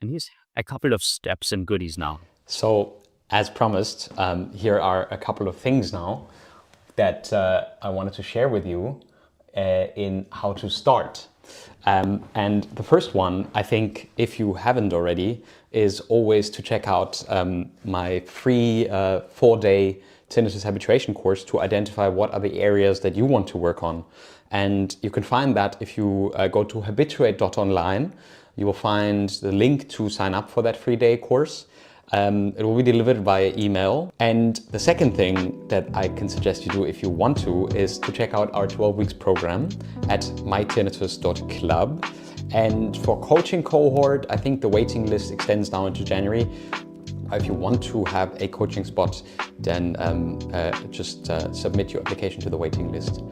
And here's a couple of steps and goodies now. So, as promised, here are a couple of things now that I wanted to share with you in how to start. And the first one, I think, if you haven't already, is always to check out my free 4-day tinnitus habituation course to identify what are the areas that you want to work on. And you can find that if you go to habituate.online. You will find the link to sign up for that 3-day course. It will be delivered via email. And the second thing that I can suggest you do if you want to is to check out our 12 weeks program at mytinnitus.club. And for coaching cohort, I think the waiting list extends now into January. If you want to have a coaching spot, then just submit your application to the waiting list.